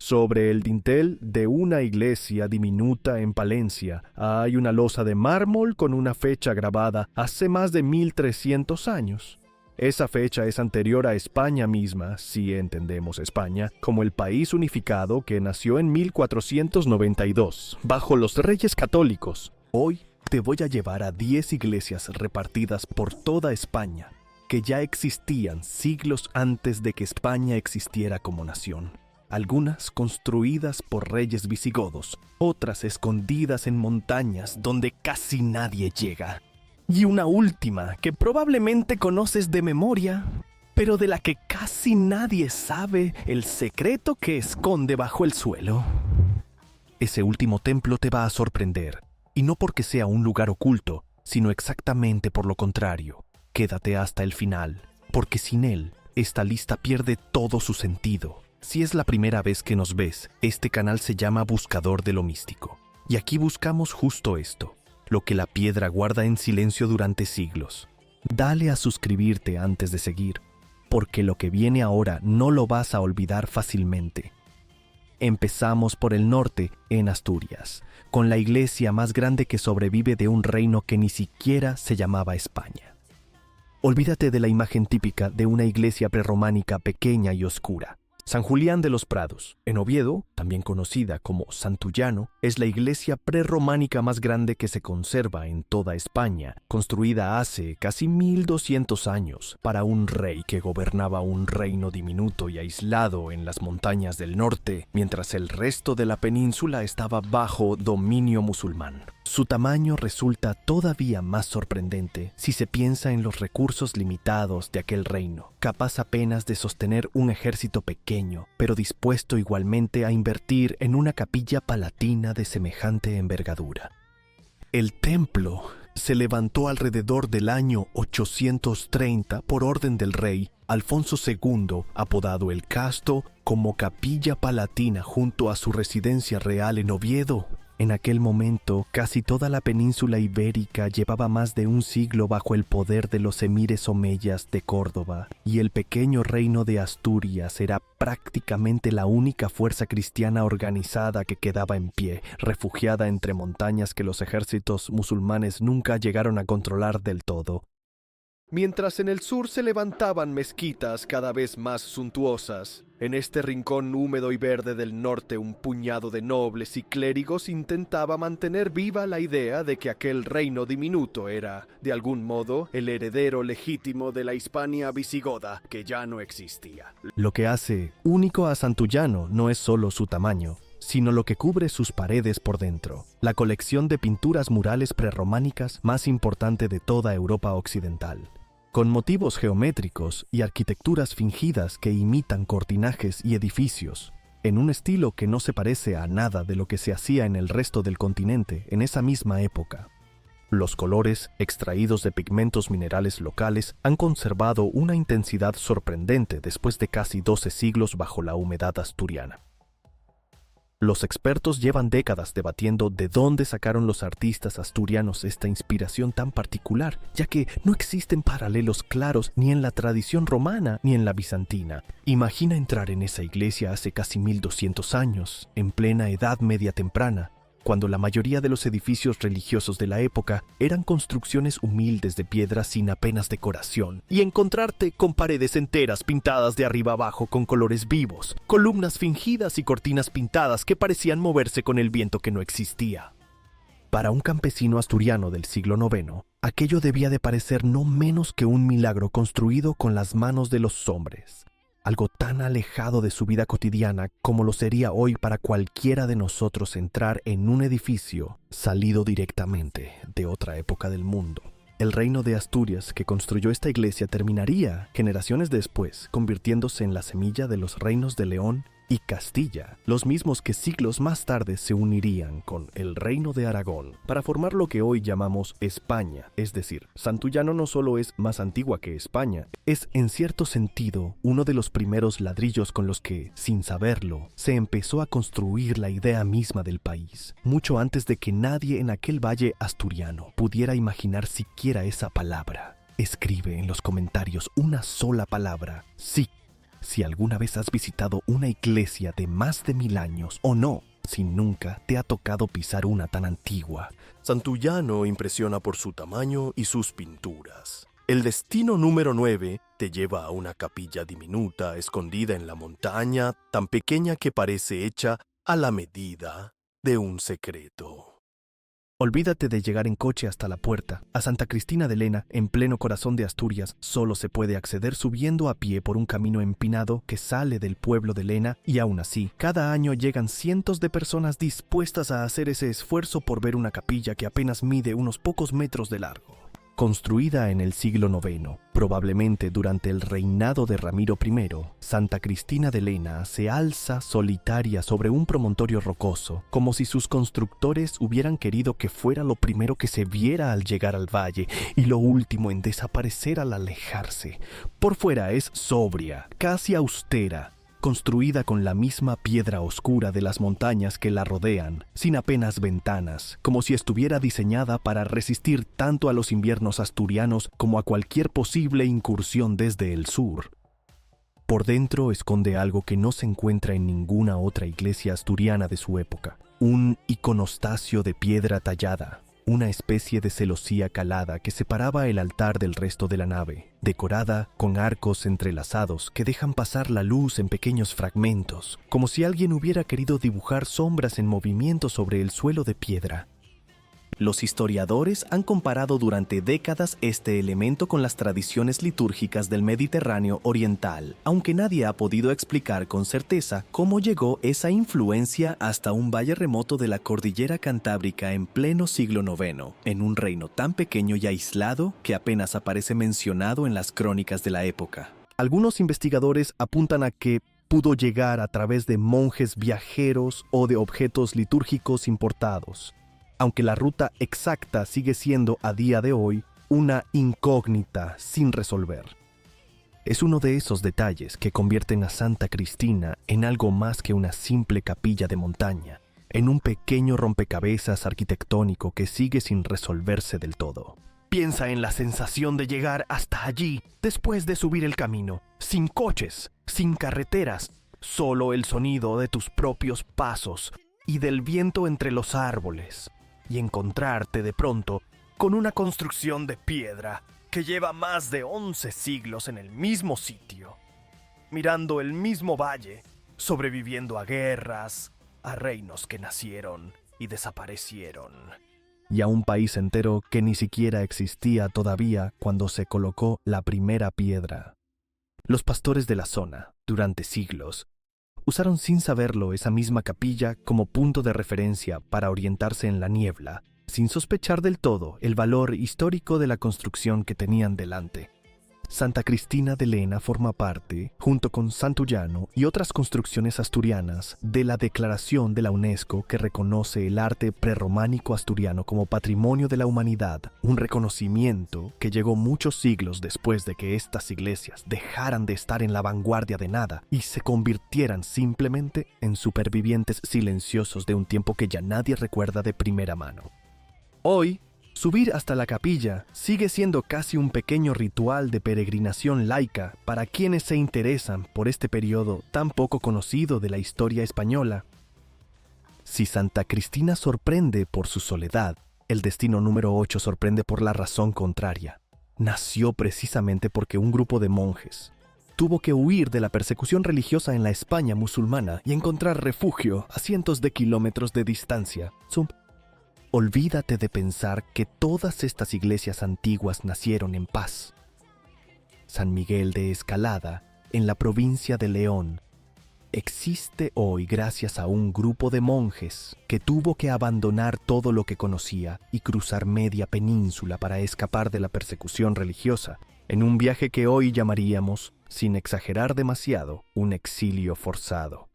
Sobre el dintel de una iglesia diminuta en Palencia hay una losa de mármol con una fecha grabada hace más de 1300 años. Esa fecha es anterior a España misma, si entendemos España, como el país unificado que nació en 1492, bajo los Reyes Católicos. Hoy te voy a llevar a 10 iglesias repartidas por toda España, que ya existían siglos antes de que España existiera como nación. Algunas construidas por reyes visigodos, otras escondidas en montañas donde casi nadie llega. Y una última que probablemente conoces de memoria, pero de la que casi nadie sabe el secreto que esconde bajo el suelo. Ese último templo te va a sorprender, y no porque sea un lugar oculto, sino exactamente por lo contrario. Quédate hasta el final, porque sin él, esta lista pierde todo su sentido. Si es la primera vez que nos ves, este canal se llama Buscador de lo Místico. Y aquí buscamos justo esto, lo que la piedra guarda en silencio durante siglos. Dale a suscribirte antes de seguir, porque lo que viene ahora no lo vas a olvidar fácilmente. Empezamos por el norte, en Asturias, con la iglesia más grande que sobrevive de un reino que ni siquiera se llamaba España. Olvídate de la imagen típica de una iglesia prerrománica pequeña y oscura. San Julián de los Prados, en Oviedo, también conocida como Santullano, es la iglesia prerrománica más grande que se conserva en toda España, construida hace casi 1200 años para un rey que gobernaba un reino diminuto y aislado en las montañas del norte, mientras el resto de la península estaba bajo dominio musulmán. Su tamaño resulta todavía más sorprendente si se piensa en los recursos limitados de aquel reino, capaz apenas de sostener un ejército pequeño, pero dispuesto igualmente a invertir en una capilla palatina de semejante envergadura. El templo se levantó alrededor del año 830 por orden del rey Alfonso II, apodado el Casto, como capilla palatina junto a su residencia real en Oviedo. En aquel momento, casi toda la península ibérica llevaba más de un siglo bajo el poder de los emires omeyas de Córdoba, y el pequeño reino de Asturias era prácticamente la única fuerza cristiana organizada que quedaba en pie, refugiada entre montañas que los ejércitos musulmanes nunca llegaron a controlar del todo. Mientras en el sur se levantaban mezquitas cada vez más suntuosas, en este rincón húmedo y verde del norte un puñado de nobles y clérigos intentaba mantener viva la idea de que aquel reino diminuto era, de algún modo, el heredero legítimo de la Hispania visigoda, que ya no existía. Lo que hace único a Santullano no es solo su tamaño, sino lo que cubre sus paredes por dentro, la colección de pinturas murales prerrománicas más importante de toda Europa occidental, con motivos geométricos y arquitecturas fingidas que imitan cortinajes y edificios, en un estilo que no se parece a nada de lo que se hacía en el resto del continente en esa misma época. Los colores, extraídos de pigmentos minerales locales, han conservado una intensidad sorprendente después de casi 12 siglos bajo la humedad asturiana. Los expertos llevan décadas debatiendo de dónde sacaron los artistas asturianos esta inspiración tan particular, ya que no existen paralelos claros ni en la tradición romana ni en la bizantina. Imagina entrar en esa iglesia hace casi 1200 años, en plena Edad Media temprana, cuando la mayoría de los edificios religiosos de la época eran construcciones humildes de piedra sin apenas decoración, y encontrarte con paredes enteras pintadas de arriba abajo con colores vivos, columnas fingidas y cortinas pintadas que parecían moverse con el viento que no existía. Para un campesino asturiano del siglo IX, aquello debía de parecer no menos que un milagro construido con las manos de los hombres. Algo tan alejado de su vida cotidiana como lo sería hoy para cualquiera de nosotros entrar en un edificio salido directamente de otra época del mundo. El reino de Asturias que construyó esta iglesia terminaría, generaciones después, convirtiéndose en la semilla de los reinos de León y Castilla, los mismos que siglos más tarde se unirían con el reino de Aragón para formar lo que hoy llamamos España. Es decir, Santullano no solo es más antigua que España, es en cierto sentido uno de los primeros ladrillos con los que, sin saberlo, se empezó a construir la idea misma del país, mucho antes de que nadie en aquel valle asturiano pudiera imaginar siquiera esa palabra. Escribe en los comentarios una sola palabra: sí. si alguna vez has visitado una iglesia de más de 1000 años o no, si nunca te ha tocado pisar una tan antigua. Santullano impresiona por su tamaño y sus pinturas. El destino número 9 te lleva a una capilla diminuta escondida en la montaña, tan pequeña que parece hecha a la medida de un secreto. Olvídate de llegar en coche hasta la puerta. A Santa Cristina de Lena, en pleno corazón de Asturias, solo se puede acceder subiendo a pie por un camino empinado que sale del pueblo de Lena, y aún así, cada año llegan cientos de personas dispuestas a hacer ese esfuerzo por ver una capilla que apenas mide unos pocos metros de largo. Construida en el siglo IX, probablemente durante el reinado de Ramiro I, Santa Cristina de Lena se alza solitaria sobre un promontorio rocoso, como si sus constructores hubieran querido que fuera lo primero que se viera al llegar al valle y lo último en desaparecer al alejarse. Por fuera es sobria, casi austera, construida con la misma piedra oscura de las montañas que la rodean, sin apenas ventanas, como si estuviera diseñada para resistir tanto a los inviernos asturianos como a cualquier posible incursión desde el sur. Por dentro esconde algo que no se encuentra en ninguna otra iglesia asturiana de su época: un iconostasio de piedra tallada, una especie de celosía calada que separaba el altar del resto de la nave, decorada con arcos entrelazados que dejan pasar la luz en pequeños fragmentos, como si alguien hubiera querido dibujar sombras en movimiento sobre el suelo de piedra. Los historiadores han comparado durante décadas este elemento con las tradiciones litúrgicas del Mediterráneo oriental, aunque nadie ha podido explicar con certeza cómo llegó esa influencia hasta un valle remoto de la cordillera cantábrica en pleno siglo IX, en un reino tan pequeño y aislado que apenas aparece mencionado en las crónicas de la época. Algunos investigadores apuntan a que pudo llegar a través de monjes viajeros o de objetos litúrgicos importados, aunque la ruta exacta sigue siendo a día de hoy una incógnita sin resolver. Es uno de esos detalles que convierten a Santa Cristina en algo más que una simple capilla de montaña, en un pequeño rompecabezas arquitectónico que sigue sin resolverse del todo. Piensa en la sensación de llegar hasta allí después de subir el camino, sin coches, sin carreteras, solo el sonido de tus propios pasos y del viento entre los árboles, y encontrarte de pronto con una construcción de piedra que lleva más de 11 siglos en el mismo sitio, mirando el mismo valle, sobreviviendo a guerras, a reinos que nacieron y desaparecieron, y a un país entero que ni siquiera existía todavía cuando se colocó la primera piedra. Los pastores de la zona, durante siglos, usaron sin saberlo esa misma capilla como punto de referencia para orientarse en la niebla, sin sospechar del todo el valor histórico de la construcción que tenían delante. Santa Cristina de Lena forma parte, junto con Santullano y otras construcciones asturianas, de la declaración de la UNESCO que reconoce el arte prerrománico asturiano como Patrimonio de la Humanidad, un reconocimiento que llegó muchos siglos después de que estas iglesias dejaran de estar en la vanguardia de nada y se convirtieran simplemente en supervivientes silenciosos de un tiempo que ya nadie recuerda de primera mano. Hoy, subir hasta la capilla sigue siendo casi un pequeño ritual de peregrinación laica para quienes se interesan por este periodo tan poco conocido de la historia española. Si Santa Cristina sorprende por su soledad, el destino número 8 sorprende por la razón contraria. Nació precisamente porque un grupo de monjes tuvo que huir de la persecución religiosa en la España musulmana y encontrar refugio a cientos de kilómetros de distancia. Olvídate de pensar que todas estas iglesias antiguas nacieron en paz. San Miguel de Escalada, en la provincia de León, existe hoy gracias a un grupo de monjes que tuvo que abandonar todo lo que conocía y cruzar media península para escapar de la persecución religiosa, en un viaje que hoy llamaríamos, sin exagerar demasiado, un exilio forzado.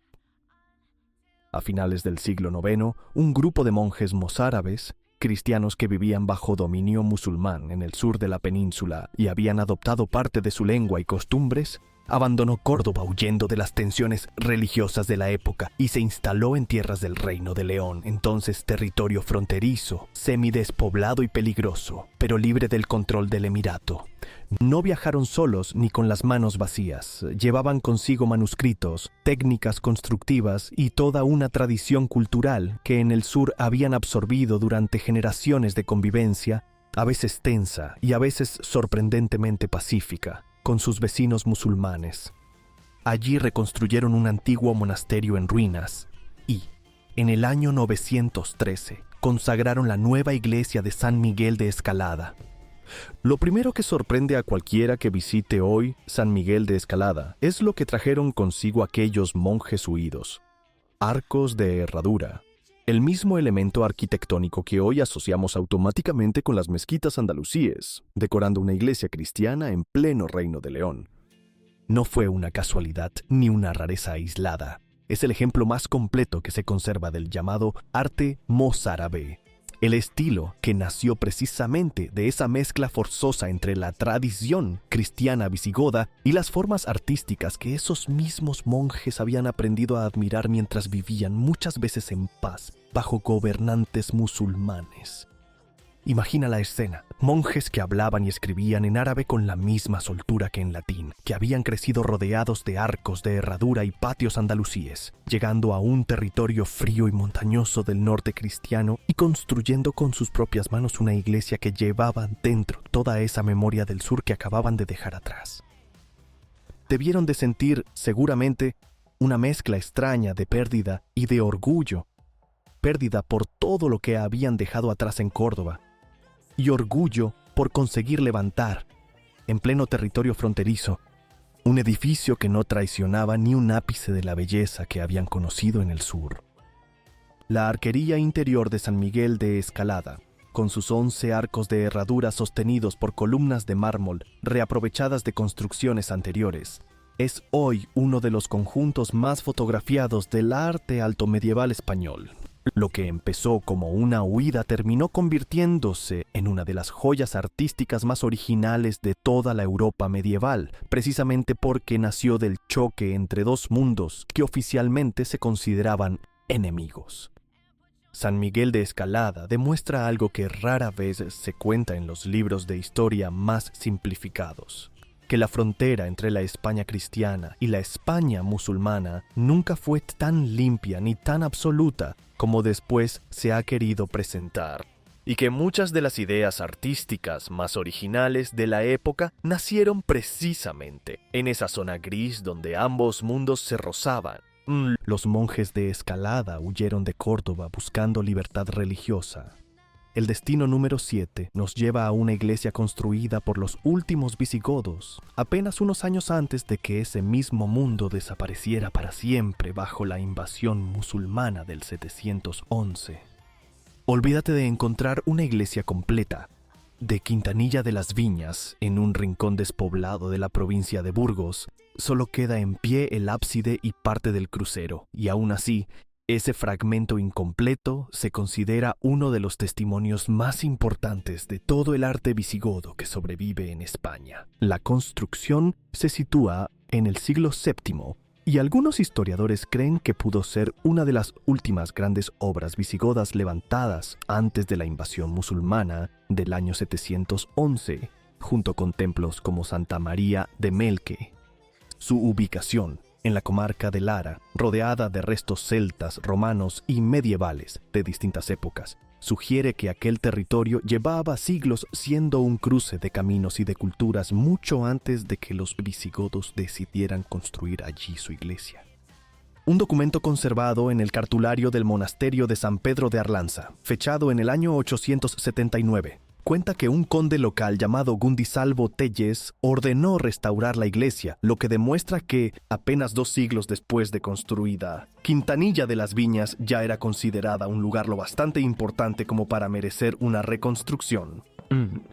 A finales del siglo IX, un grupo de monjes mozárabes, cristianos que vivían bajo dominio musulmán en el sur de la península y habían adoptado parte de su lengua y costumbres, abandonó Córdoba huyendo de las tensiones religiosas de la época y se instaló en tierras del Reino de León, entonces territorio fronterizo, semidespoblado y peligroso, pero libre del control del emirato. No viajaron solos ni con las manos vacías. Llevaban consigo manuscritos, técnicas constructivas y toda una tradición cultural que en el sur habían absorbido durante generaciones de convivencia, a veces tensa y a veces sorprendentemente pacífica, con sus vecinos musulmanes. Allí reconstruyeron un antiguo monasterio en ruinas y, en el año 913, consagraron la nueva iglesia de San Miguel de Escalada. Lo primero que sorprende a cualquiera que visite hoy San Miguel de Escalada es lo que trajeron consigo aquellos monjes huidos. Arcos de herradura, el mismo elemento arquitectónico que hoy asociamos automáticamente con las mezquitas andalusíes, decorando una iglesia cristiana en pleno Reino de León. No fue una casualidad ni una rareza aislada. Es el ejemplo más completo que se conserva del llamado arte mozárabe. El estilo que nació precisamente de esa mezcla forzosa entre la tradición cristiana visigoda y las formas artísticas que esos mismos monjes habían aprendido a admirar mientras vivían muchas veces en paz bajo gobernantes musulmanes. Imagina la escena, monjes que hablaban y escribían en árabe con la misma soltura que en latín, que habían crecido rodeados de arcos de herradura y patios andalusíes, llegando a un territorio frío y montañoso del norte cristiano y construyendo con sus propias manos una iglesia que llevaba dentro toda esa memoria del sur que acababan de dejar atrás. Debieron de sentir, seguramente, una mezcla extraña de pérdida y de orgullo, pérdida por todo lo que habían dejado atrás en Córdoba, y orgullo por conseguir levantar, en pleno territorio fronterizo, un edificio que no traicionaba ni un ápice de la belleza que habían conocido en el sur. La arquería interior de San Miguel de Escalada, con sus 11 arcos de herradura sostenidos por columnas de mármol reaprovechadas de construcciones anteriores, es hoy uno de los conjuntos más fotografiados del arte altomedieval español. Lo que empezó como una huida terminó convirtiéndose en una de las joyas artísticas más originales de toda la Europa medieval, precisamente porque nació del choque entre dos mundos que oficialmente se consideraban enemigos. San Miguel de Escalada demuestra algo que rara vez se cuenta en los libros de historia más simplificados: que la frontera entre la España cristiana y la España musulmana nunca fue tan limpia ni tan absoluta como después se ha querido presentar, y que muchas de las ideas artísticas más originales de la época nacieron precisamente en esa zona gris donde ambos mundos se rozaban. Los monjes de Escalada huyeron de Córdoba buscando libertad religiosa. El destino número 7 nos lleva a una iglesia construida por los últimos visigodos, apenas unos años antes de que ese mismo mundo desapareciera para siempre bajo la invasión musulmana del 711. Olvídate de encontrar una iglesia completa. De Quintanilla de las Viñas, en un rincón despoblado de la provincia de Burgos, solo queda en pie el ábside y parte del crucero, y aún así, ese fragmento incompleto se considera uno de los testimonios más importantes de todo el arte visigodo que sobrevive en España. La construcción se sitúa en el siglo VII y algunos historiadores creen que pudo ser una de las últimas grandes obras visigodas levantadas antes de la invasión musulmana del año 711, junto con templos como Santa María de Melque. Su ubicación en la comarca de Lara, rodeada de restos celtas, romanos y medievales de distintas épocas, sugiere que aquel territorio llevaba siglos siendo un cruce de caminos y de culturas mucho antes de que los visigodos decidieran construir allí su iglesia. Un documento conservado en el cartulario del monasterio de San Pedro de Arlanza, fechado en el año 879, cuenta que un conde local llamado Gundisalvo Telles ordenó restaurar la iglesia, lo que demuestra que, apenas 2 siglos después de construida, Quintanilla de las Viñas ya era considerada un lugar lo bastante importante como para merecer una reconstrucción.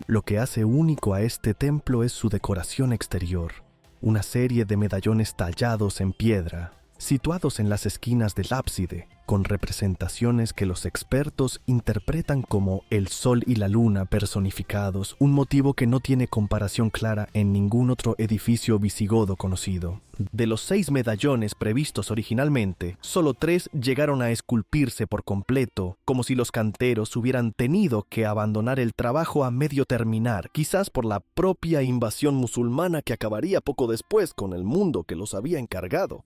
Lo que hace único a este templo es su decoración exterior, una serie de medallones tallados en piedra, situados en las esquinas del ábside, con representaciones que los expertos interpretan como el sol y la luna personificados, un motivo que no tiene comparación clara en ningún otro edificio visigodo conocido. De los 6 medallones previstos originalmente, solo 3 llegaron a esculpirse por completo, como si los canteros hubieran tenido que abandonar el trabajo a medio terminar, quizás por la propia invasión musulmana que acabaría poco después con el mundo que los había encargado.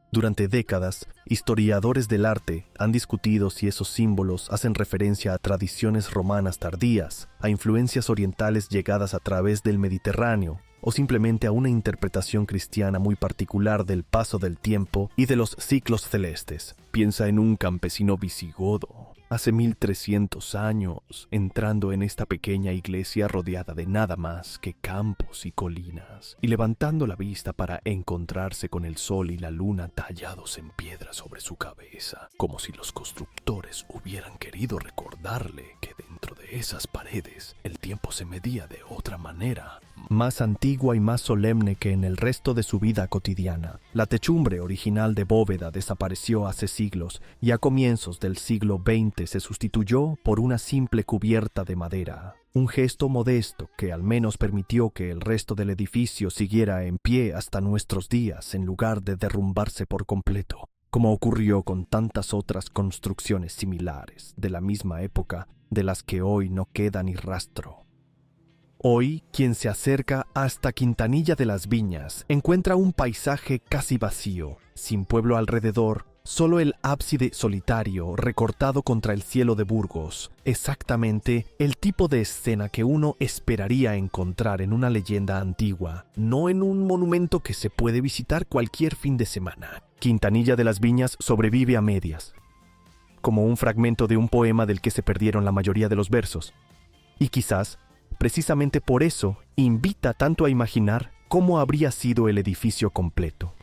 Durante décadas, historiadores del arte han discutido si esos símbolos hacen referencia a tradiciones romanas tardías, a influencias orientales llegadas a través del Mediterráneo, o simplemente a una interpretación cristiana muy particular del paso del tiempo y de los ciclos celestes. Piensa en un campesino visigodo, hace 1300 años, entrando en esta pequeña iglesia rodeada de nada más que campos y colinas, y levantando la vista para encontrarse con el sol y la luna tallados en piedra sobre su cabeza, como si los constructores hubieran querido recordarle que dentro de esas paredes el tiempo se medía de otra manera, más antigua y más solemne que en el resto de su vida cotidiana. La techumbre original de bóveda desapareció hace siglos y a comienzos del siglo XX se sustituyó por una simple cubierta de madera. Un gesto modesto que al menos permitió que el resto del edificio siguiera en pie hasta nuestros días en lugar de derrumbarse por completo, como ocurrió con tantas otras construcciones similares de la misma época de las que hoy no queda ni rastro. Hoy, quien se acerca hasta Quintanilla de las Viñas encuentra un paisaje casi vacío, sin pueblo alrededor, solo el ábside solitario recortado contra el cielo de Burgos, exactamente el tipo de escena que uno esperaría encontrar en una leyenda antigua, no en un monumento que se puede visitar cualquier fin de semana. Quintanilla de las Viñas sobrevive a medias, como un fragmento de un poema del que se perdieron la mayoría de los versos, y quizás precisamente por eso, invita tanto a imaginar cómo habría sido el edificio completo.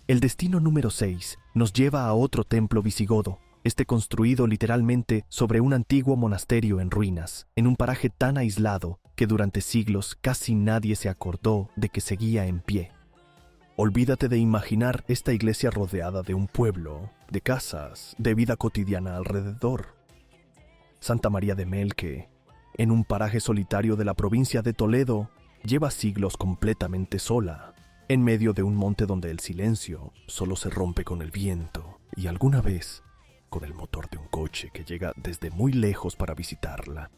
El destino número 6 nos lleva a otro templo visigodo, este construido literalmente sobre un antiguo monasterio en ruinas, en un paraje tan aislado que durante siglos casi nadie se acordó de que seguía en pie. Olvídate de imaginar esta iglesia rodeada de un pueblo, de casas, de vida cotidiana alrededor. Santa María de Melque, en un paraje solitario de la provincia de Toledo, lleva siglos completamente sola, en medio de un monte donde el silencio solo se rompe con el viento y alguna vez con el motor de un coche que llega desde muy lejos para visitarla.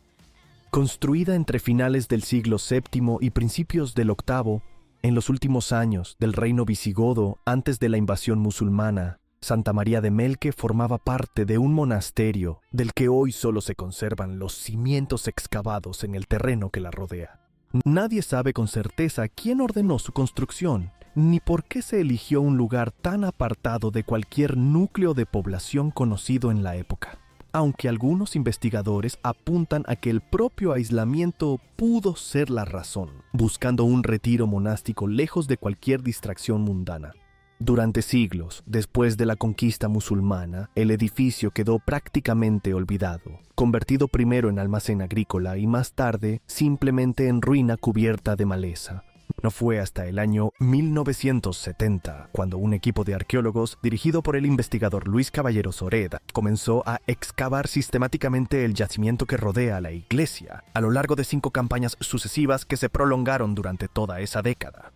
Construida entre finales del siglo VII y principios del VIII, en los últimos años del reino visigodo antes de la invasión musulmana, Santa María de Melque formaba parte de un monasterio del que hoy solo se conservan los cimientos excavados en el terreno que la rodea. Nadie sabe con certeza quién ordenó su construcción, ni por qué se eligió un lugar tan apartado de cualquier núcleo de población conocido en la época, aunque algunos investigadores apuntan a que el propio aislamiento pudo ser la razón, buscando un retiro monástico lejos de cualquier distracción mundana. Durante siglos, después de la conquista musulmana, el edificio quedó prácticamente olvidado, convertido primero en almacén agrícola y más tarde simplemente en ruina cubierta de maleza. No fue hasta el año 1970 cuando un equipo de arqueólogos dirigido por el investigador Luis Caballero Soreda comenzó a excavar sistemáticamente el yacimiento que rodea la iglesia, a lo largo de 5 campañas sucesivas que se prolongaron durante toda esa década.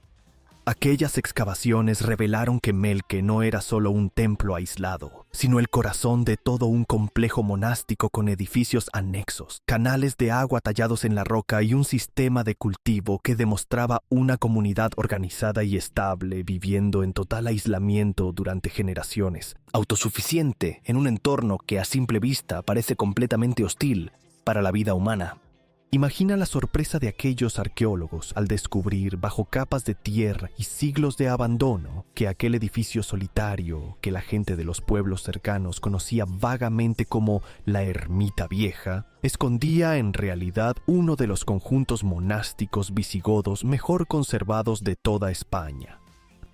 Aquellas excavaciones revelaron que Melque no era solo un templo aislado, sino el corazón de todo un complejo monástico con edificios anexos, canales de agua tallados en la roca y un sistema de cultivo que demostraba una comunidad organizada y estable viviendo en total aislamiento durante generaciones, autosuficiente en un entorno que a simple vista parece completamente hostil para la vida humana. Imagina la sorpresa de aquellos arqueólogos al descubrir, bajo capas de tierra y siglos de abandono, que aquel edificio solitario que la gente de los pueblos cercanos conocía vagamente como la Ermita Vieja, escondía en realidad uno de los conjuntos monásticos visigodos mejor conservados de toda España.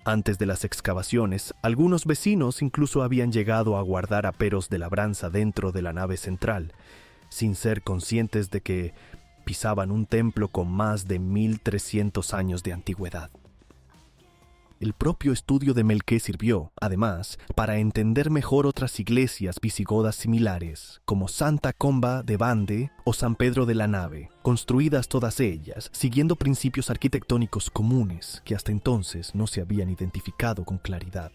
Antes de las excavaciones, algunos vecinos incluso habían llegado a guardar aperos de labranza dentro de la nave central, sin ser conscientes de que pisaban un templo con más de 1300 años de antigüedad. El propio estudio de Melqué sirvió, además, para entender mejor otras iglesias visigodas similares, como Santa Comba de Bande o San Pedro de la Nave, construidas todas ellas siguiendo principios arquitectónicos comunes que hasta entonces no se habían identificado con claridad.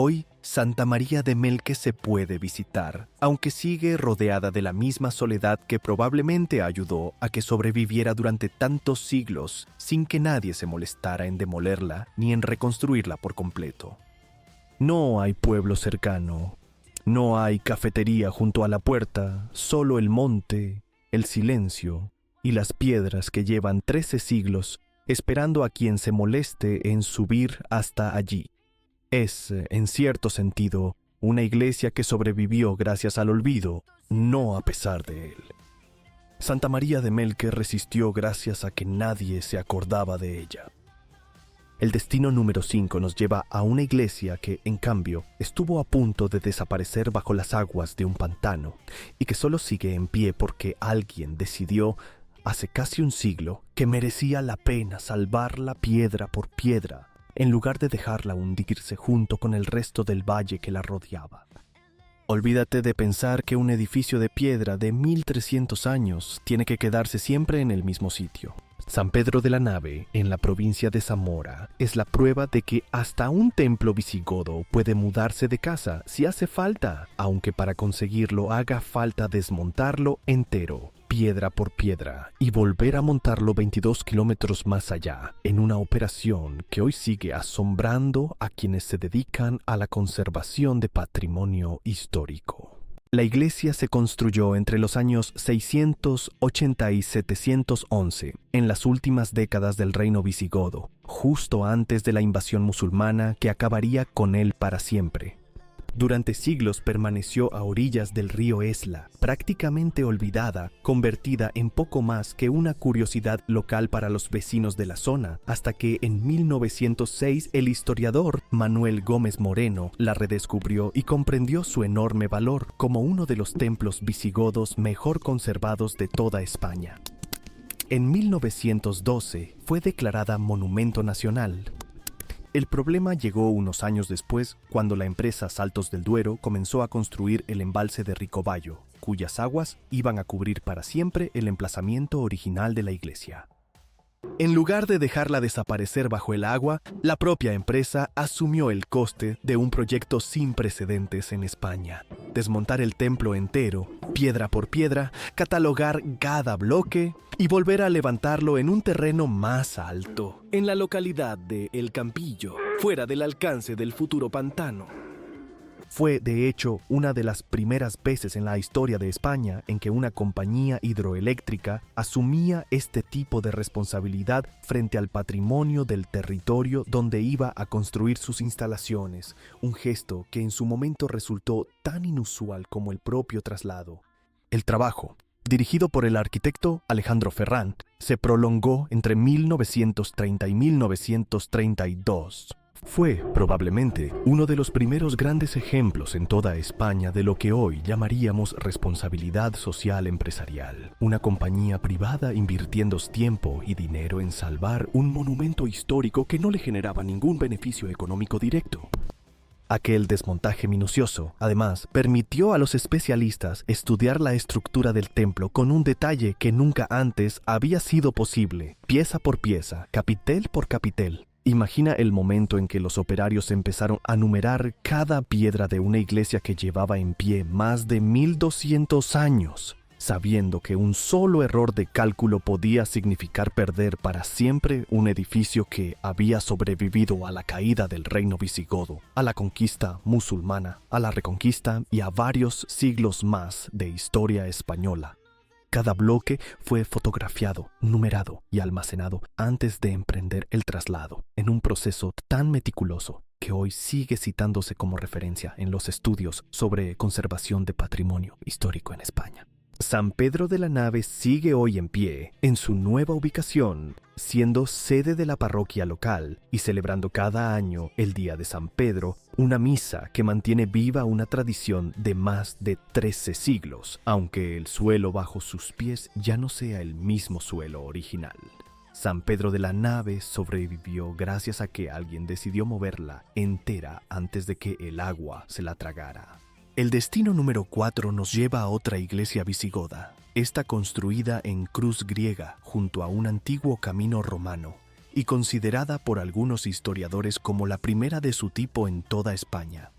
Hoy, Santa María de Melqué se puede visitar, aunque sigue rodeada de la misma soledad que probablemente ayudó a que sobreviviera durante tantos siglos sin que nadie se molestara en demolerla ni en reconstruirla por completo. No hay pueblo cercano, no hay cafetería junto a la puerta, solo el monte, el silencio y las piedras que llevan 13 siglos esperando a quien se moleste en subir hasta allí. Es, en cierto sentido, una iglesia que sobrevivió gracias al olvido, no a pesar de él. Santa María de Melqué resistió gracias a que nadie se acordaba de ella. El destino número 5 nos lleva a una iglesia que, en cambio, estuvo a punto de desaparecer bajo las aguas de un pantano y que solo sigue en pie porque alguien decidió, hace casi un siglo, que merecía la pena salvarla piedra por piedra, en lugar de dejarla hundirse junto con el resto del valle que la rodeaba. Olvídate de pensar que un edificio de piedra de 1300 años tiene que quedarse siempre en el mismo sitio. San Pedro de la Nave, en la provincia de Zamora, es la prueba de que hasta un templo visigodo puede mudarse de casa si hace falta, aunque para conseguirlo haga falta desmontarlo entero, piedra por piedra, y volver a montarlo 22 kilómetros más allá, en una operación que hoy sigue asombrando a quienes se dedican a la conservación de patrimonio histórico. La iglesia se construyó entre los años 680 y 711, en las últimas décadas del reino visigodo, justo antes de la invasión musulmana que acabaría con él para siempre. Durante siglos permaneció a orillas del río Esla, prácticamente olvidada, convertida en poco más que una curiosidad local para los vecinos de la zona, hasta que en 1906 el historiador Manuel Gómez Moreno la redescubrió y comprendió su enorme valor como uno de los templos visigodos mejor conservados de toda España. En 1912 fue declarada Monumento Nacional. El problema llegó unos años después, cuando la empresa Saltos del Duero comenzó a construir el embalse de Ricobayo, cuyas aguas iban a cubrir para siempre el emplazamiento original de la iglesia. En lugar de dejarla desaparecer bajo el agua, la propia empresa asumió el coste de un proyecto sin precedentes en España. Desmontar el templo entero, piedra por piedra, catalogar cada bloque y volver a levantarlo en un terreno más alto, en la localidad de El Campillo, fuera del alcance del futuro pantano. Fue, de hecho, una de las primeras veces en la historia de España en que una compañía hidroeléctrica asumía este tipo de responsabilidad frente al patrimonio del territorio donde iba a construir sus instalaciones, un gesto que en su momento resultó tan inusual como el propio traslado. El trabajo, dirigido por el arquitecto Alejandro Ferrán, se prolongó entre 1930 y 1932. Fue, probablemente, uno de los primeros grandes ejemplos en toda España de lo que hoy llamaríamos responsabilidad social empresarial. Una compañía privada invirtiendo tiempo y dinero en salvar un monumento histórico que no le generaba ningún beneficio económico directo. Aquel desmontaje minucioso, además, permitió a los especialistas estudiar la estructura del templo con un detalle que nunca antes había sido posible, pieza por pieza, capitel por capitel. Imagina el momento en que los operarios empezaron a numerar cada piedra de una iglesia que llevaba en pie más de 1200 años, sabiendo que un solo error de cálculo podía significar perder para siempre un edificio que había sobrevivido a la caída del reino visigodo, a la conquista musulmana, a la reconquista y a varios siglos más de historia española. Cada bloque fue fotografiado, numerado y almacenado antes de emprender el traslado, en un proceso tan meticuloso que hoy sigue citándose como referencia en los estudios sobre conservación de patrimonio histórico en España. San Pedro de la Nave sigue hoy en pie, en su nueva ubicación, siendo sede de la parroquia local y celebrando cada año, el Día de San Pedro, una misa que mantiene viva una tradición de más de 13 siglos, aunque el suelo bajo sus pies ya no sea el mismo suelo original. San Pedro de la Nave sobrevivió gracias a que alguien decidió moverla entera antes de que el agua se la tragara. El destino número 4 nos lleva a otra iglesia visigoda, esta construida en cruz griega junto a un antiguo camino romano y considerada por algunos historiadores como la primera de su tipo en toda España.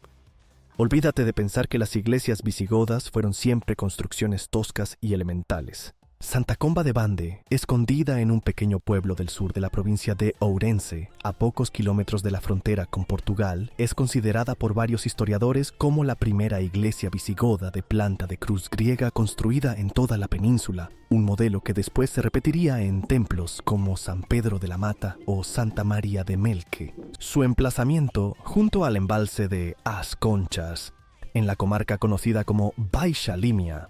Olvídate de pensar que las iglesias visigodas fueron siempre construcciones toscas y elementales. Santa Comba de Bande, escondida en un pequeño pueblo del sur de la provincia de Ourense, a pocos kilómetros de la frontera con Portugal, es considerada por varios historiadores como la primera iglesia visigoda de planta de cruz griega construida en toda la península, un modelo que después se repetiría en templos como San Pedro de la Mata o Santa María de Melque. Su emplazamiento, junto al embalse de As Conchas, en la comarca conocida como Baixa Limia,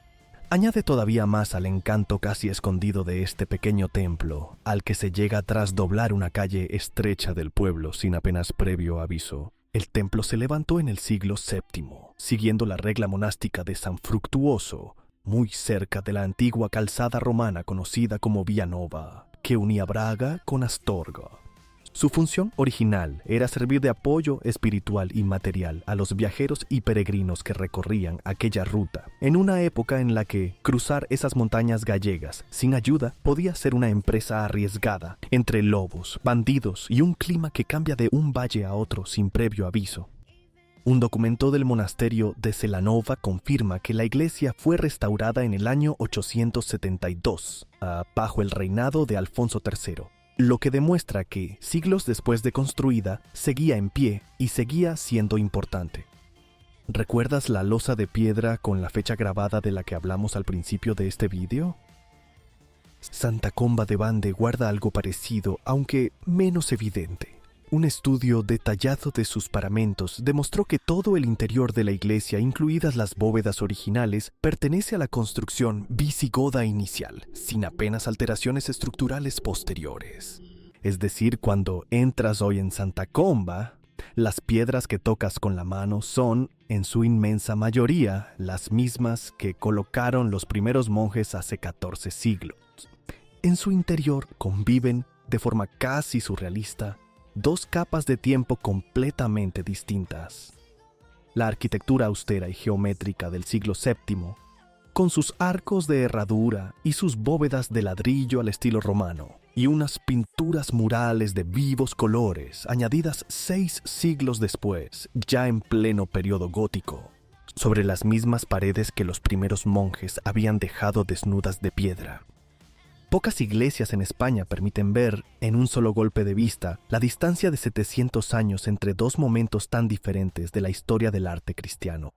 añade todavía más al encanto casi escondido de este pequeño templo, al que se llega tras doblar una calle estrecha del pueblo sin apenas previo aviso. El templo se levantó en el siglo VII, siguiendo la regla monástica de San Fructuoso, muy cerca de la antigua calzada romana conocida como Vía Nova, que unía Braga con Astorga. Su función original era servir de apoyo espiritual y material a los viajeros y peregrinos que recorrían aquella ruta, en una época en la que cruzar esas montañas gallegas sin ayuda podía ser una empresa arriesgada, entre lobos, bandidos y un clima que cambia de un valle a otro sin previo aviso. Un documento del monasterio de Celanova confirma que la iglesia fue restaurada en el año 872, bajo el reinado de Alfonso III. Lo que demuestra que, siglos después de construida, seguía en pie y seguía siendo importante. ¿Recuerdas la losa de piedra con la fecha grabada de la que hablamos al principio de este vídeo? Santa Comba de Bande guarda algo parecido, aunque menos evidente. Un estudio detallado de sus paramentos demostró que todo el interior de la iglesia, incluidas las bóvedas originales, pertenece a la construcción visigoda inicial, sin apenas alteraciones estructurales posteriores. Es decir, cuando entras hoy en Santa Comba, las piedras que tocas con la mano son, en su inmensa mayoría, las mismas que colocaron los primeros monjes hace 14 siglos. En su interior conviven, de forma casi surrealista, dos capas de tiempo completamente distintas. La arquitectura austera y geométrica del siglo VII, con sus arcos de herradura y sus bóvedas de ladrillo al estilo romano, y unas pinturas murales de vivos colores, añadidas 6 siglos después, ya en pleno periodo gótico, sobre las mismas paredes que los primeros monjes habían dejado desnudas de piedra. Pocas iglesias en España permiten ver, en un solo golpe de vista, la distancia de 700 años entre dos momentos tan diferentes de la historia del arte cristiano.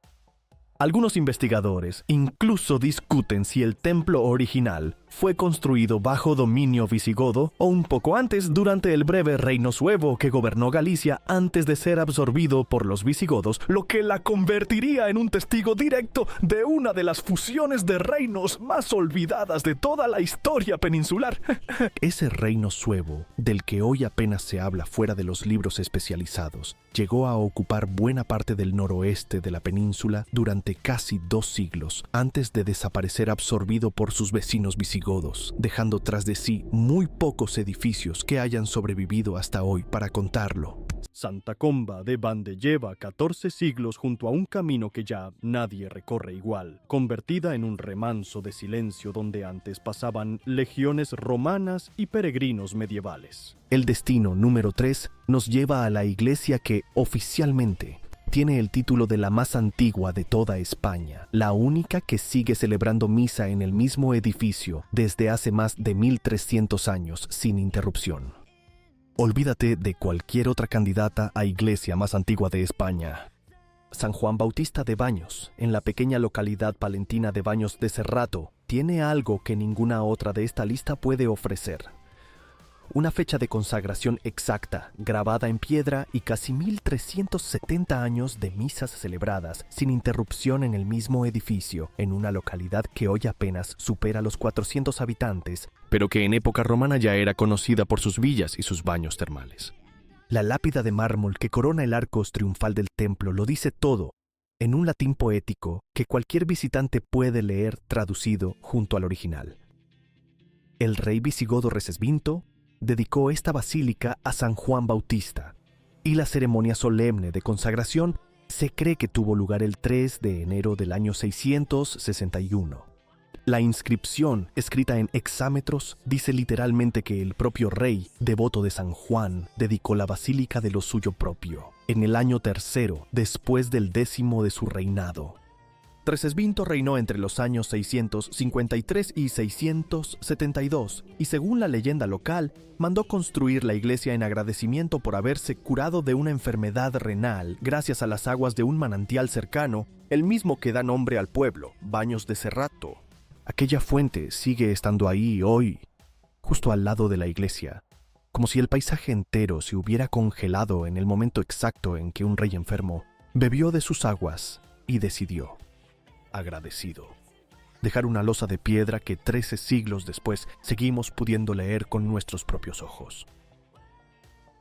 Algunos investigadores incluso discuten si el templo original fue construido bajo dominio visigodo o un poco antes, durante el breve reino suevo que gobernó Galicia antes de ser absorbido por los visigodos, lo que la convertiría en un testigo directo de una de las fusiones de reinos más olvidadas de toda la historia peninsular. Ese reino suevo, del que hoy apenas se habla fuera de los libros especializados, llegó a ocupar buena parte del noroeste de la península durante casi 2 siglos, antes de desaparecer absorbido por sus vecinos visigodos, dejando tras de sí muy pocos edificios que hayan sobrevivido hasta hoy para contarlo. Santa Comba de Bande lleva 14 siglos junto a un camino que ya nadie recorre igual, convertida en un remanso de silencio donde antes pasaban legiones romanas y peregrinos medievales. El destino número 3 nos lleva a la iglesia que, oficialmente, tiene el título de la más antigua de toda España, la única que sigue celebrando misa en el mismo edificio desde hace más de 1300 años sin interrupción. Olvídate de cualquier otra candidata a iglesia más antigua de España. San Juan Bautista de Baños, en la pequeña localidad palentina de Baños de Cerrato, tiene algo que ninguna otra de esta lista puede ofrecer. Una fecha de consagración exacta, grabada en piedra, y casi 1370 años de misas celebradas sin interrupción en el mismo edificio, en una localidad que hoy apenas supera los 400 habitantes, pero que en época romana ya era conocida por sus villas y sus baños termales. La lápida de mármol que corona el arco triunfal del templo lo dice todo, en un latín poético que cualquier visitante puede leer traducido junto al original. El rey visigodo Recesvinto, dedicó esta basílica a San Juan Bautista, y la ceremonia solemne de consagración se cree que tuvo lugar el 3 de enero del año 661. La inscripción, escrita en hexámetros, dice literalmente que el propio rey, devoto de San Juan, dedicó la basílica de lo suyo propio, en el año tercero, después del 10º de su reinado. Tresesvinto reinó entre los años 653 y 672, y según la leyenda local, mandó construir la iglesia en agradecimiento por haberse curado de una enfermedad renal gracias a las aguas de un manantial cercano, el mismo que da nombre al pueblo, Baños de Cerrato. Aquella fuente sigue estando ahí hoy, justo al lado de la iglesia, como si el paisaje entero se hubiera congelado en el momento exacto en que un rey enfermo bebió de sus aguas y decidió, agradecido, dejar una losa de piedra que 13 siglos después seguimos pudiendo leer con nuestros propios ojos.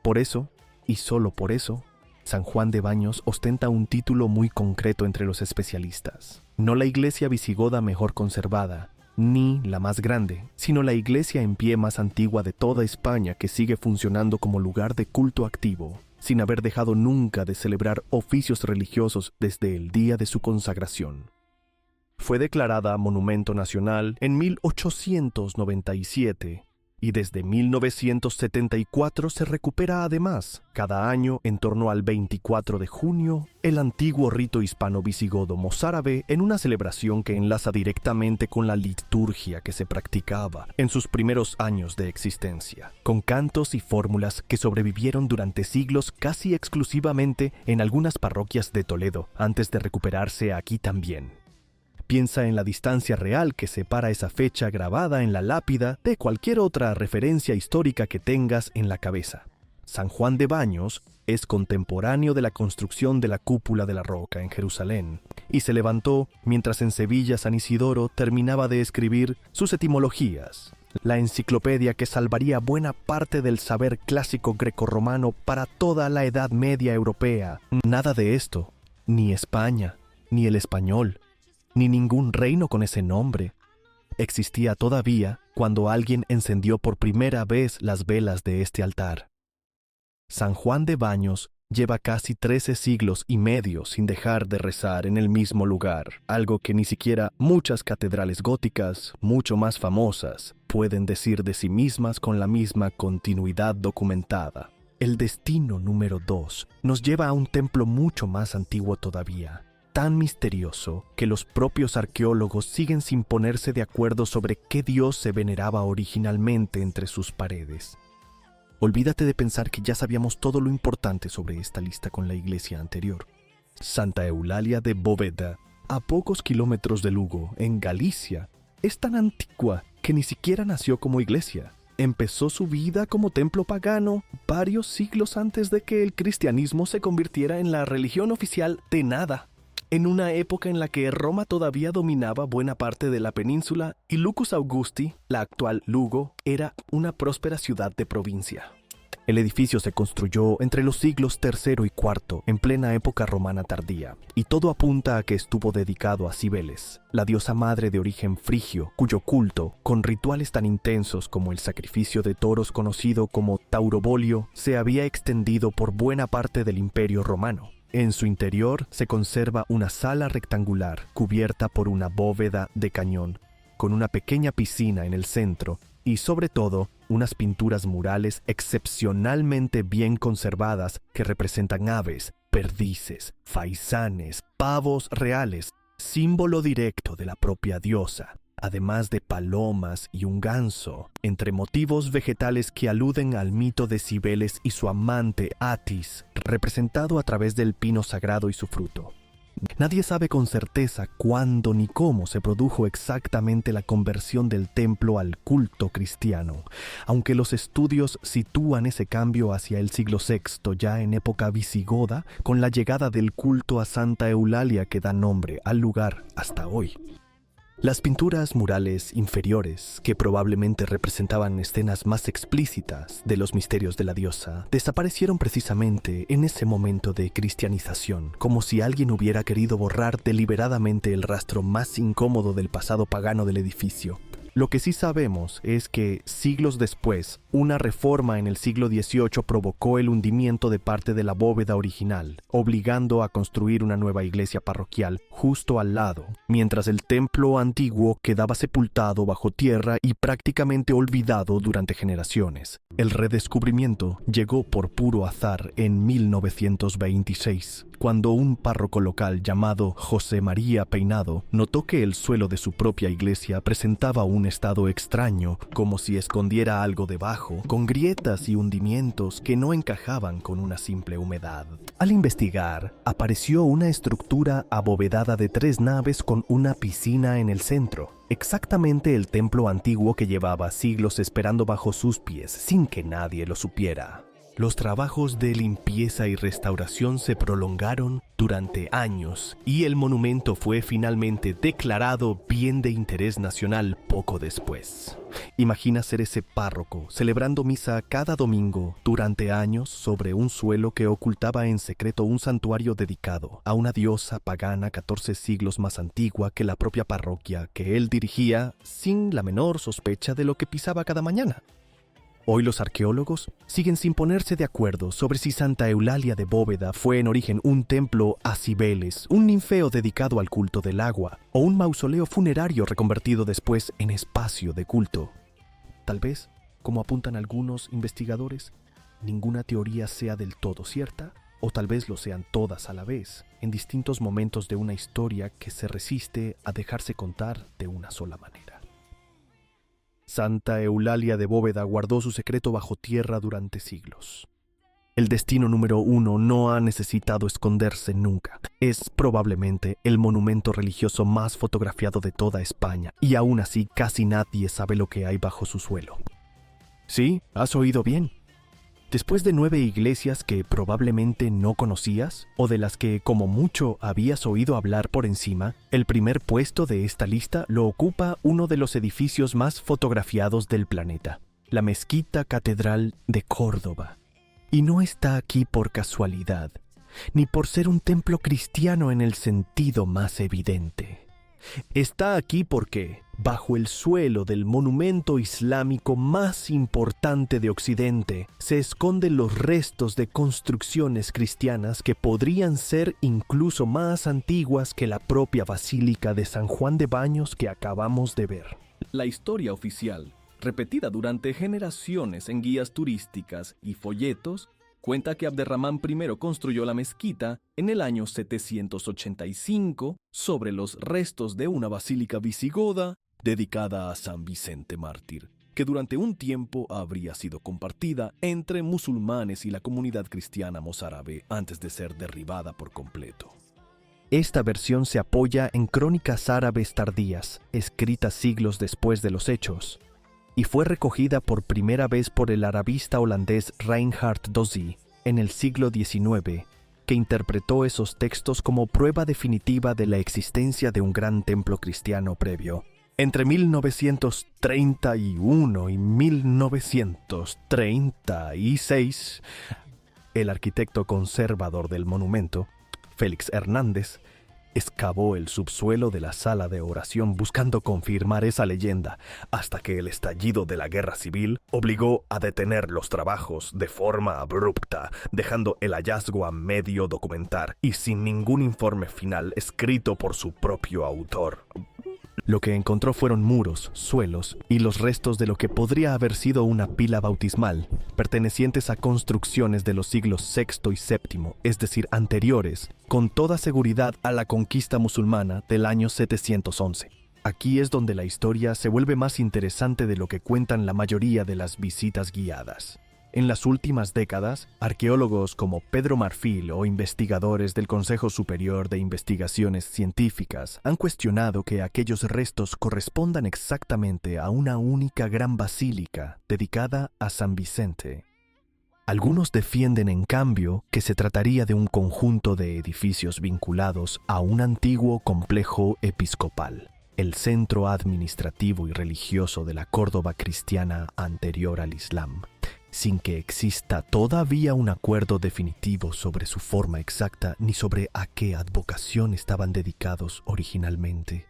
Por eso, y solo por eso, San Juan de Baños ostenta un título muy concreto entre los especialistas. No la iglesia visigoda mejor conservada, ni la más grande, sino la iglesia en pie más antigua de toda España que sigue funcionando como lugar de culto activo, sin haber dejado nunca de celebrar oficios religiosos desde el día de su consagración. Fue declarada Monumento Nacional en 1897 y desde 1974 se recupera además, cada año en torno al 24 de junio, el antiguo rito hispano-visigodo mozárabe en una celebración que enlaza directamente con la liturgia que se practicaba en sus primeros años de existencia, con cantos y fórmulas que sobrevivieron durante siglos casi exclusivamente en algunas parroquias de Toledo, antes de recuperarse aquí también. Piensa en la distancia real que separa esa fecha grabada en la lápida de cualquier otra referencia histórica que tengas en la cabeza. San Juan de Baños es contemporáneo de la construcción de la Cúpula de la Roca en Jerusalén y se levantó mientras en Sevilla San Isidoro terminaba de escribir sus etimologías, la enciclopedia que salvaría buena parte del saber clásico grecorromano para toda la Edad Media europea. Nada de esto, ni España, ni el español, ni ningún reino con ese nombre existía todavía cuando alguien encendió por primera vez las velas de este altar. San Juan de Baños lleva casi 13 siglos y medio sin dejar de rezar en el mismo lugar, algo que ni siquiera muchas catedrales góticas, mucho más famosas, pueden decir de sí mismas con la misma continuidad documentada. El destino número 2 nos lleva a un templo mucho más antiguo todavía, tan misterioso que los propios arqueólogos siguen sin ponerse de acuerdo sobre qué dios se veneraba originalmente entre sus paredes. Olvídate de pensar que ya sabíamos todo lo importante sobre esta lista con la iglesia anterior. Santa Eulalia de Bóveda, a pocos kilómetros de Lugo, en Galicia, es tan antigua que ni siquiera nació como iglesia. Empezó su vida como templo pagano varios siglos antes de que el cristianismo se convirtiera en la religión oficial de nada. En una época en la que Roma todavía dominaba buena parte de la península y Lucus Augusti, la actual Lugo, era una próspera ciudad de provincia. El edificio se construyó entre los siglos III y IV, en plena época romana tardía, y todo apunta a que estuvo dedicado a Cibeles, la diosa madre de origen frigio, cuyo culto, con rituales tan intensos como el sacrificio de toros conocido como taurobolio, se había extendido por buena parte del Imperio Romano. En su interior se conserva una sala rectangular cubierta por una bóveda de cañón, con una pequeña piscina en el centro y, sobre todo, unas pinturas murales excepcionalmente bien conservadas que representan aves, perdices, faisanes, pavos reales, símbolo directo de la propia diosa, además de palomas y un ganso, entre motivos vegetales que aluden al mito de Cibeles y su amante Atis, representado a través del pino sagrado y su fruto. Nadie sabe con certeza cuándo ni cómo se produjo exactamente la conversión del templo al culto cristiano, aunque los estudios sitúan ese cambio hacia el siglo VI, ya en época visigoda, con la llegada del culto a Santa Eulalia que da nombre al lugar hasta hoy. Las pinturas murales inferiores, que probablemente representaban escenas más explícitas de los misterios de la diosa, desaparecieron precisamente en ese momento de cristianización, como si alguien hubiera querido borrar deliberadamente el rastro más incómodo del pasado pagano del edificio. Lo que sí sabemos es que, siglos después, Una reforma en el siglo XVIII provocó el hundimiento de parte de la bóveda original, obligando a construir una nueva iglesia parroquial justo al lado, mientras el templo antiguo quedaba sepultado bajo tierra y prácticamente olvidado durante generaciones. El redescubrimiento llegó por puro azar en 1926, cuando un párroco local llamado José María Peinado notó que el suelo de su propia iglesia presentaba un estado extraño, como si escondiera algo debajo, con grietas y hundimientos que no encajaban con una simple humedad. Al investigar, apareció una estructura abovedada de 3 naves con una piscina en el centro. Exactamente el templo antiguo que llevaba siglos esperando bajo sus pies sin que nadie lo supiera. Los trabajos de limpieza y restauración se prolongaron durante años y el monumento fue finalmente declarado bien de interés nacional poco después. Imagina ser ese párroco celebrando misa cada domingo durante años sobre un suelo que ocultaba en secreto un santuario dedicado a una diosa pagana 14 siglos más antigua que la propia parroquia que él dirigía sin la menor sospecha de lo que pisaba cada mañana. Hoy los arqueólogos siguen sin ponerse de acuerdo sobre si Santa Eulalia de Bóveda fue en origen un templo a Cibeles, un ninfeo dedicado al culto del agua, o un mausoleo funerario reconvertido después en espacio de culto. Tal vez, como apuntan algunos investigadores, ninguna teoría sea del todo cierta, o tal vez lo sean todas a la vez, en distintos momentos de una historia que se resiste a dejarse contar de una sola manera. Santa Eulalia de Bóveda guardó su secreto bajo tierra durante siglos. El destino número 1 no ha necesitado esconderse nunca. Es probablemente el monumento religioso más fotografiado de toda España, y aún así casi nadie sabe lo que hay bajo su suelo. Sí, has oído bien. Después de 9 iglesias que probablemente no conocías, o de las que como mucho habías oído hablar por encima, el primer puesto de esta lista lo ocupa uno de los edificios más fotografiados del planeta, la Mezquita Catedral de Córdoba. Y no está aquí por casualidad, ni por ser un templo cristiano en el sentido más evidente. Está aquí porque, bajo el suelo del monumento islámico más importante de Occidente, se esconden los restos de construcciones cristianas que podrían ser incluso más antiguas que la propia Basílica de San Juan de Baños que acabamos de ver. La historia oficial, repetida durante generaciones en guías turísticas y folletos, cuenta que Abderramán I construyó la mezquita en el año 785 sobre los restos de una basílica visigoda dedicada a San Vicente Mártir, que durante un tiempo habría sido compartida entre musulmanes y la comunidad cristiana mozárabe antes de ser derribada por completo. Esta versión se apoya en crónicas árabes tardías, escritas siglos después de los hechos, y fue recogida por primera vez por el arabista holandés Reinhard Dosy en el siglo XIX, que interpretó esos textos como prueba definitiva de la existencia de un gran templo cristiano previo. Entre 1931 y 1936, el arquitecto conservador del monumento, Félix Hernández, excavó el subsuelo de la sala de oración buscando confirmar esa leyenda, hasta que el estallido de la guerra civil obligó a detener los trabajos de forma abrupta, dejando el hallazgo a medio documentar y sin ningún informe final escrito por su propio autor. Lo que encontró fueron muros, suelos y los restos de lo que podría haber sido una pila bautismal, pertenecientes a construcciones de los siglos VI y VII, es decir, anteriores, con toda seguridad a la conquista musulmana del año 711. Aquí es donde la historia se vuelve más interesante de lo que cuentan la mayoría de las visitas guiadas. En las últimas décadas, arqueólogos como Pedro Marfil o investigadores del Consejo Superior de Investigaciones Científicas han cuestionado que aquellos restos correspondan exactamente a una única gran basílica dedicada a San Vicente. Algunos defienden, en cambio, que se trataría de un conjunto de edificios vinculados a un antiguo complejo episcopal, el centro administrativo y religioso de la Córdoba cristiana anterior al Islam, sin que exista todavía un acuerdo definitivo sobre su forma exacta ni sobre a qué advocación estaban dedicados originalmente.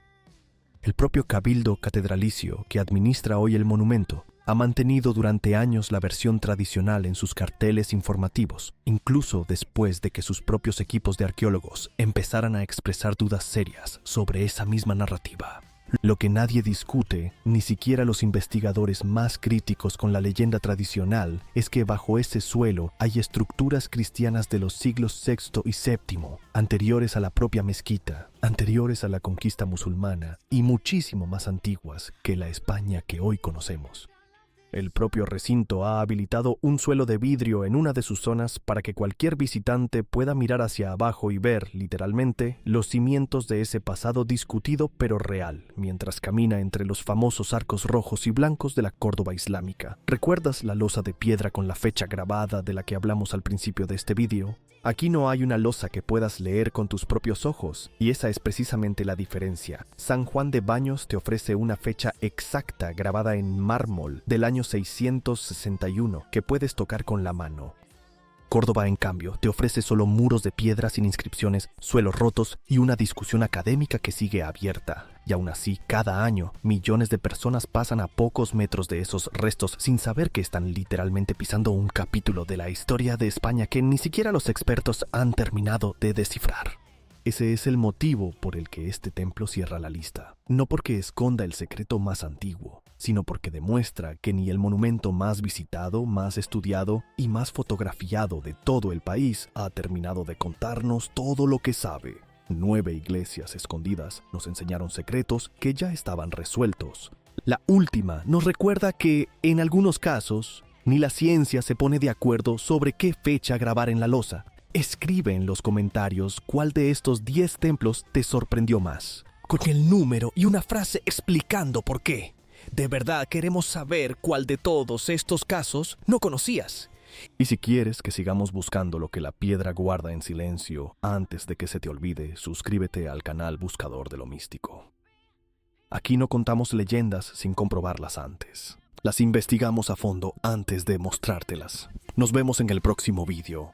El propio Cabildo Catedralicio, que administra hoy el monumento, ha mantenido durante años la versión tradicional en sus carteles informativos, incluso después de que sus propios equipos de arqueólogos empezaran a expresar dudas serias sobre esa misma narrativa. Lo que nadie discute, ni siquiera los investigadores más críticos con la leyenda tradicional, es que bajo ese suelo hay estructuras cristianas de los siglos VI y VII, anteriores a la propia mezquita, anteriores a la conquista musulmana y muchísimo más antiguas que la España que hoy conocemos. El propio recinto ha habilitado un suelo de vidrio en una de sus zonas para que cualquier visitante pueda mirar hacia abajo y ver, literalmente, los cimientos de ese pasado discutido pero real, mientras camina entre los famosos arcos rojos y blancos de la Córdoba islámica. ¿Recuerdas la losa de piedra con la fecha grabada de la que hablamos al principio de este vídeo? Aquí no hay una losa que puedas leer con tus propios ojos, y esa es precisamente la diferencia. San Juan de Baños te ofrece una fecha exacta grabada en mármol del año 661 que puedes tocar con la mano. Córdoba, en cambio, te ofrece solo muros de piedra sin inscripciones, suelos rotos y una discusión académica que sigue abierta. Y aún así, cada año, millones de personas pasan a pocos metros de esos restos sin saber que están literalmente pisando un capítulo de la historia de España que ni siquiera los expertos han terminado de descifrar. Ese es el motivo por el que este templo cierra la lista. No porque esconda el secreto más antiguo, sino porque demuestra que ni el monumento más visitado, más estudiado y más fotografiado de todo el país ha terminado de contarnos todo lo que sabe. 9 iglesias escondidas nos enseñaron secretos que ya estaban resueltos. La última nos recuerda que, en algunos casos, ni la ciencia se pone de acuerdo sobre qué fecha grabar en la losa. Escribe en los comentarios cuál de estos 10 templos te sorprendió más, con el número y una frase explicando por qué. De verdad queremos saber cuál de todos estos casos no conocías. Y si quieres que sigamos buscando lo que la piedra guarda en silencio antes de que se te olvide, suscríbete al canal Buscador de lo Místico. Aquí no contamos leyendas sin comprobarlas antes. Las investigamos a fondo antes de mostrártelas. Nos vemos en el próximo vídeo.